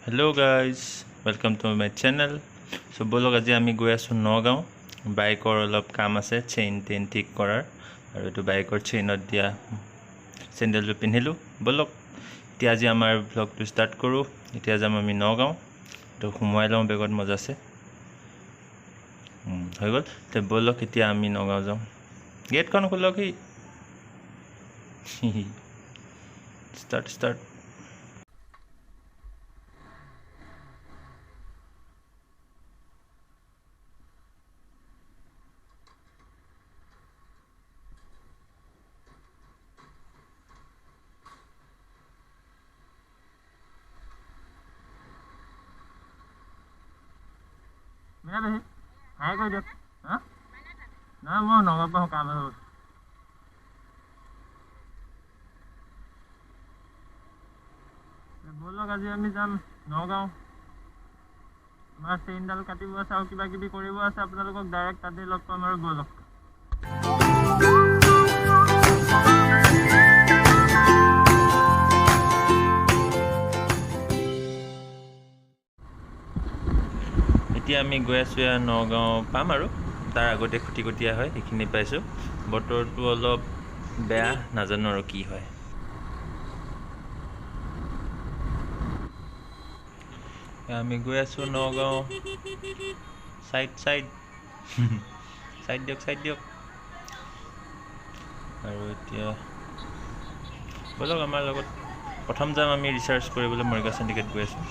Hello guys, welcome to my channel. So bolok aji ami goi asu Nagaon. Bike or olop kam ase chain thik korar aru etu bike or chain ot dia sandal lu pinhilu. Bolok ti aji amar vlog tu start koru. Etia jam ami Nagaon. To humai lom begot moja se. Hoi gol. Te bolok etia ami Nagaon jam. Gate kon kholo ki. Start. Mẹ đi, hai coi được, hả? Nó mua nó bao cam rồi. বলক আজি আমি যাম নগাঁও আমাৰ চেইনডাল কাটিব আছে আৰু কিবা কিবি কৰিব আছে আপোনালোকক ডাইৰেক্ট তাতে লগ পাম আৰু বলক এতিয়া আমি গৈ আছো নগাঁও পাম আৰু তাৰ আগতে খুটিকটীয়া হয় এইখিনি পাইছো বতৰটো অলপ বেয়া নাজানো আৰু কি হয় আমি গৈ আছো নগাঁও সাইড দিয়ক আৰু এতিয়া বলক আমাৰ লগত প্ৰথম যাম আমি ৰিচাৰ্চ কৰিবলৈ মৰিগাঁও চেণ্ডিকেট গৈ আছো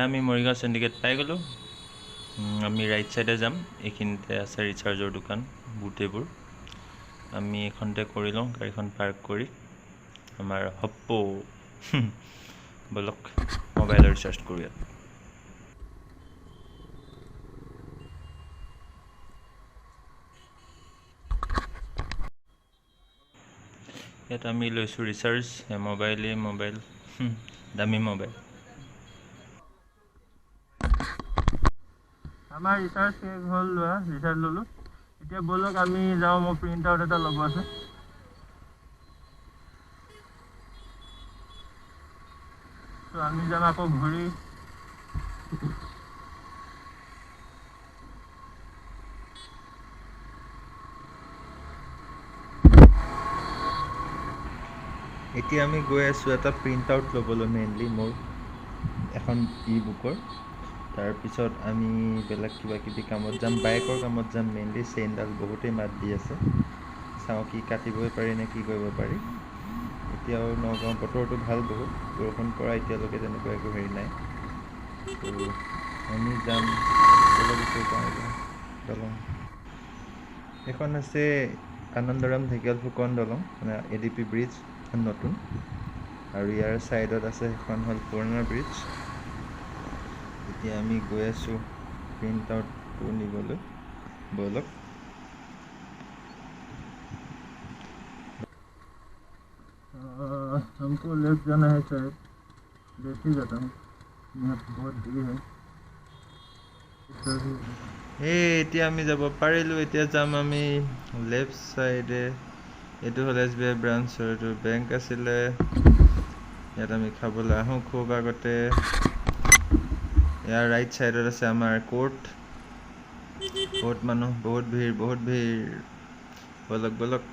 আমি মৰিগাঁও চেণ্ডিকেট পাই গ'লো আমি ৰাইট সাইডে যাম এইখিনিতে আছে ৰিচাৰ্জৰ দোকান বুটেবোৰ আমি এখনতে কৰি লওঁ গাড়ীখন পাৰ্ক কৰি আমাৰ হপ্পো বলক মোবাইলৰ ৰিচাৰ্জ কৰোঁ ইয়াত আমি লৈছোঁ ৰিচাৰ্জ মোবাইল দামী মোবাইল আমাৰ ৰিচাৰ্জ শেষ হ'ল লোৱা ৰিচাৰ্জ ল'লোঁ এতিয়া বলক আমি যাওঁ মোৰ প্ৰিণ্ট আউট এটা ল'ব আছে তো আমি যাম আকৌ ঘূৰি এতিয়া আমি গৈ আছোঁ এটা প্ৰিণ্ট আউট ল'বলৈ মেইনলি মোৰ এখন ই বুকৰ তাৰপিছত আমি বেলেগ কিবা কিবি কামত যাম বাইকৰ কামত যাম মেইনলি চেইনডাল বহুতেই মাত দি আছে চাওঁ কি কাটিবই পাৰি নে কি কৰিব পাৰি এতিয়াও নগাঁও বতৰটো ভাল বহুত বৰষুণ পৰা এতিয়ালৈকে তেনেকুৱা একো হেৰি নাই তো আমি যাম দলং এখন আছে আনন্দৰাম ঢেকীয়াল ফুকন দলং মানে ADP ব্ৰিজ নতুন আৰু ইয়াৰ ছাইডত আছে এখন হ'ল পুৰণা ব্ৰিজ এতিয়া আমি গৈ আছোঁ প্ৰিণ্ট আউটটো নিবলৈ বলক हमको लेफ्ट जाना है शायद देखी जाता हूँ यहाँ बहुत भीड़ है এতিয়া আমি যাব পাৰিলোঁ এতিয়া যাম আমি লেফ্ট ছাইডে এইটো হ'ল SBI ব্ৰাঞ্চৰ এইটো বেংক আছিলে ইয়াত আমি খাবলৈ আহোঁ খুব আগতে ইয়াৰ ৰাইট ছাইডত আছে আমাৰ কোৰ্ট মানুহ বহুত ভিৰ বলক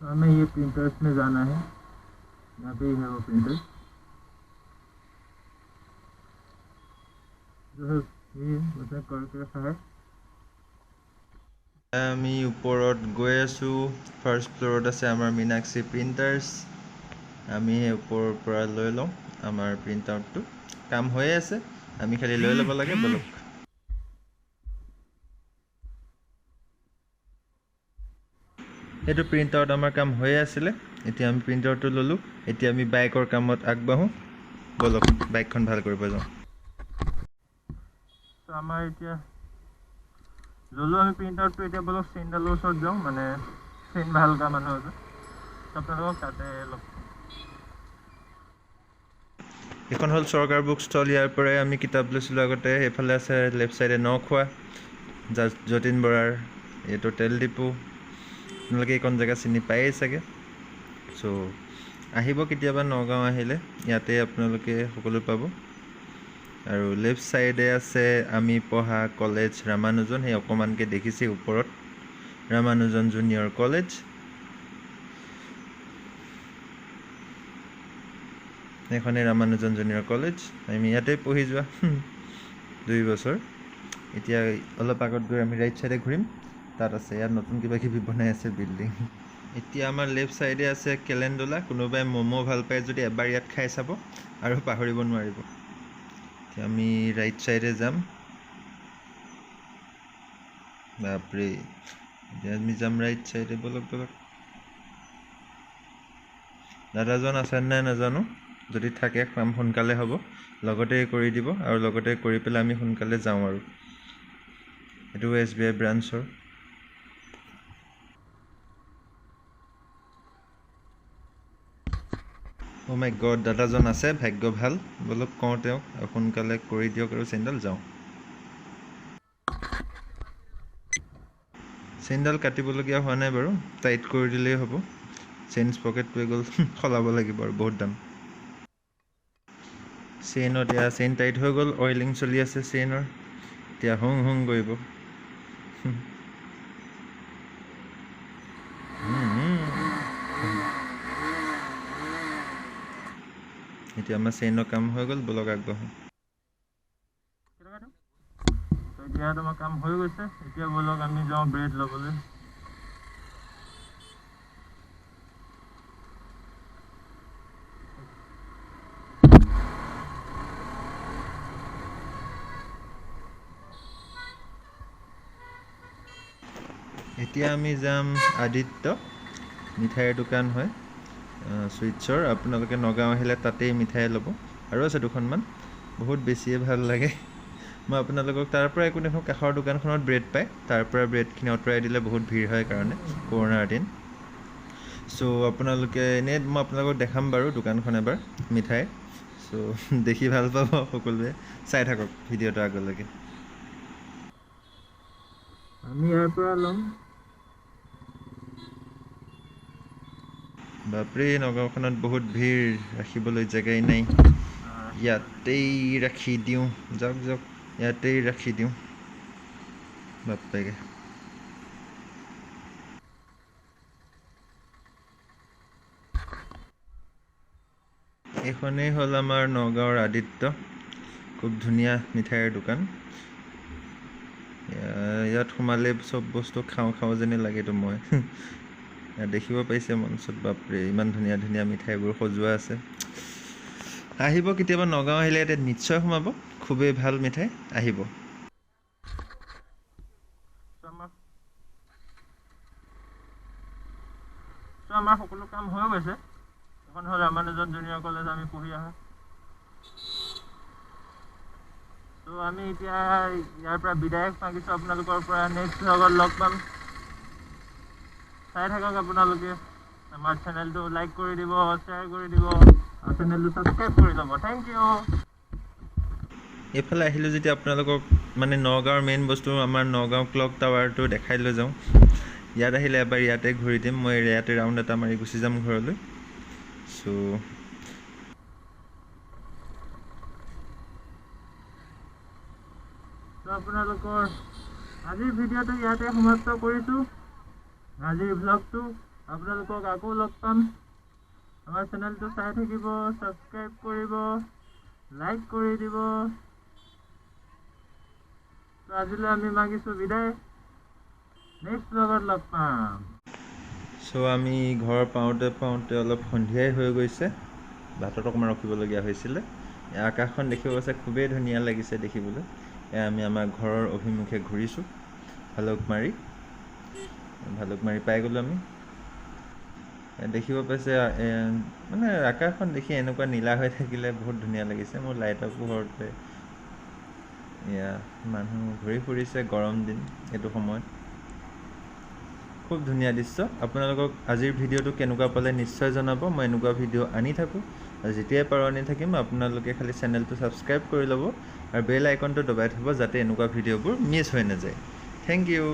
हमें ये प्रिंटर्स में जाना है यहाँ पे ही है वो प्रिंटर जो है ये उसने करके रखा है আমি ওপৰত গৈ আছোঁ ফাৰ্ষ্ট ফ্ল'ৰত আছে আমাৰ মীনাক্ষী প্ৰিণ্টাৰ্ছ আমি সেই ওপৰৰ পৰা লৈ লওঁ আমাৰ প্ৰিণ্ট আউটটো কাম হৈয়ে আছে আমি খালি লৈ ল'ব লাগে বলক এইটো প্ৰিণ্ট আউট আমাৰ কাম হৈয়ে আছিলে এতিয়া আমি প্ৰিণ্ট আউটটো ল'লোঁ এতিয়া আমি বাইকৰ কামত আগবাঢ়োঁ বলক বাইকখন ভাল কৰিব যাওঁ তো আমাৰ এতিয়া ল'লোঁ আমি প্ৰিণ্ট আউটটো এতিয়া বলক চেইনডালৰ ওচৰত যাওঁ মানে চেইন ভাল কৰা মানুহ আছে আপোনালোকক তাতে লগ এখন হ'ল চৰকাৰ বুক ষ্টল ইয়াৰ পৰাই আমি কিতাপ লৈছিলোঁ আগতে সেইফালে আছে লেফ্ট ছাইডে নখোৱা যতীন বৰাৰ এইটো তেল ডিপু আপোনালোকে এইকণ জেগা চিনি পায়েই চাগে। চ' আহিব কেতিয়াবা নগাঁও আহিলে, ইয়াতে আপোনালোকে সকলো পাব। আৰু লেফ্ট ছাইডে আছে আমি পঢ়া কলেজ ৰামানুজন, সেই অকণমানকৈ দেখিছে ওপৰত ৰামানুজন জুনিয়ৰ কলেজ। এইখনেই ৰামানুজন জুনিয়ৰ কলেজ, আমি ইয়াতে পঢ়ি যোৱা 2 বছৰ। এতিয়া অলপ আগত গৈ আমি ৰাইট ছাইডে ঘূৰিম, তাত আছে ইয়াত নতুন কিবা কিবি বনাই আছে বিল্ডিং। এতিয়া আমাৰ লেফ্ট ছাইডে আছে কেলেণ্ডোলা, কোনোবাই ম'ম' ভাল পায় যদি এবাৰ ইয়াত খাই চাব আৰু পাহৰিব নোৱাৰিব। এতিয়া আমি ৰাইট ছাইডে যাম, বাপৰে এতিয়া আমি যাম ৰাইট ছাইডে, বলক বলক। দাদাজন আছে নাই নাজানো, যদি থাকে কাম সোনকালে হ'ব, লগতে কৰি দিব আৰু লগতে কৰি পেলাই আমি সোনকালে যাওঁ আৰু। এইটো SBI ব্ৰাঞ্চৰ। অ' মাই গড, দাদাজন আছে, ভাগ্য ভাল। বলক কওঁ তেওঁক আৰু সোনকালে কৰি দিয়ক আৰু চেইনডাল যাওঁ। চেইনডাল কাটিবলগীয়া হোৱা নাই বাৰু, টাইট কৰি দিলেই হ'ব। চেইন পকেট হৈ গ'ল, সলাব লাগিব আৰু বহুত দাম। চেইনত এয়া চেইন টাইট হৈ গ'ল, অইলিং চলি আছে চেইনৰ, এতিয়া হুং হুং কৰিব। এতিয়া আমাৰ চেইনৰ কাম হৈ গ'ল, বলক আগবঢ়ো। এতিয়া তোমাৰ কাম হৈ গৈছে, এতিয়া বলক আমি যাওঁ ব্ৰেড ল'বলৈ। এতিয়া আমি যাম আদিত্য, মিঠাইৰ দোকান হয়, চুইটছৰ। আপোনালোকে নগাঁও আহিলে তাতেই মিঠাই ল'ব, আৰু আছে দুখনমান, বহুত বেছিয়ে ভাল লাগে। মই আপোনালোকক তাৰ পৰা একো দেখোঁ, কাষৰ দোকানখনত ব্ৰেড পায়, তাৰ পৰা ব্ৰেডখিনি আঁতৰাই দিলে বহুত ভিৰ হয় কাৰণে, কৰোণাৰ দিন। চ' আপোনালোকে এনেই মই আপোনালোকক দেখাম বাৰু দোকানখন এবাৰ মিঠাই। চ' দেখি ভাল পাব সকলোৱে, চাই থাকক ভিডিঅ'টো আগলৈকে। আমি ইয়াৰ পৰা ল'ম। বাপৰে নগাঁওখনত বহুত ভিৰ, ৰাখিবলৈ জেগাই নাই। ইয়াতেই ৰাখি দিওঁ, যাওক যাওক, ইয়াতেই ৰাখি দিওঁ বাপেকে। এইখনেই হ'ল আমাৰ নগাঁৱৰ আদিত্য, খুব ধুনীয়া মিঠাইৰ দোকান। ইয়াত সোমালে চব বস্তু খাওঁ খাওঁ যেনে লাগেতো মই। দেখিব পাইছে মঞ্চত, বাপৰে ইমান ধুনীয়া ধুনীয়া মিঠাইবোৰ সজোৱা আছে। আহিব কেতিয়াবা নগাঁও আহিলে, ইয়াতে নিশ্চয় সোমাব, খুবেই ভাল মিঠাই, আহিব। আমাৰ সকলো কাম হৈ গৈছে। এখন হ'ল ৰামানুজন জুনিয়ৰ কলেজ, আমি পঢ়ি আহোঁ। তো আমি এতিয়া ইয়াৰ পৰা বিদায় মাগিছোঁ আপোনালোকৰ পৰা, নেক্সট লগত লগ পাম। চাই থাকক আপোনালোকে, আমাৰ চেনেলটো লাইক কৰি দিব, শ্বেয়াৰ কৰি দিব, আৰু চেনেলটো ছাবস্ক্ৰাইব কৰি ল'ব। Thank you. এইফালে আহিলোঁ যেতিয়া আপোনালোকক মানে নগাঁৱৰ মেইন বস্তু, আমাৰ নগাঁও ক্লক টাৱাৰটো দেখাই লৈ যাওঁ। ইয়াত আহিলে এবাৰ ইয়াতে ঘূৰি দিম, মই ইয়াতে ৰাউণ্ড এটা মাৰি গুচি যাম ঘৰলৈ। চ' আপোনালোকৰ আজিৰ ভিডিঅ'টো ইয়াতে সমাপ্ত কৰিছোঁ। আজিৰ ভ্লগটো, আপোনালোকক আকৌ লগ পাম। আমাৰ চেনেলটো চাই থাকিব, ছাবস্ক্ৰাইব কৰিব, লাইক কৰি দিব। তো আজিলৈ আমি মাগিছোঁ বিদায়, নেক্সট ভ্লগত লগ পাম। চ' আমি ঘৰ পাওঁতে পাওঁতে অলপ সন্ধিয়াই হৈ গৈছে, বাটত অকণমান ৰখিবলগীয়া হৈছিলে। আকাশখন দেখিব গৈছে, খুবেই ধুনীয়া লাগিছে দেখিবলৈ। এয়া আমি আমাৰ ঘৰৰ অভিমুখে ঘূৰিছোঁ, ভালুকমাৰী পাই গ'লোঁ আমি। দেখিব পাইছে মানে আকাশখন দেখি এনেকুৱা নীলা হৈ থাকিলে বহুত ধুনীয়া লাগিছে। মোৰ লাইটৰ পোহৰতে এয়া মানুহ ঘূৰি ফুৰিছে, গৰম দিন এইটো সময়ত, খুব ধুনীয়া দৃশ্য। আপোনালোকক আজিৰ ভিডিঅ'টো কেনেকুৱা পালে নিশ্চয় জনাব, মই এনেকুৱা ভিডিঅ' আনি থাকোঁ, আৰু যেতিয়াই পাৰোঁ আনি থাকিম। আপোনালোকে খালি চেনেলটো ছাবস্ক্ৰাইব কৰি ল'ব আৰু বেল আইকনটো দবাই থ'ব, যাতে এনেকুৱা ভিডিঅ'বোৰ মিছ হৈ নাযায়। Thank U.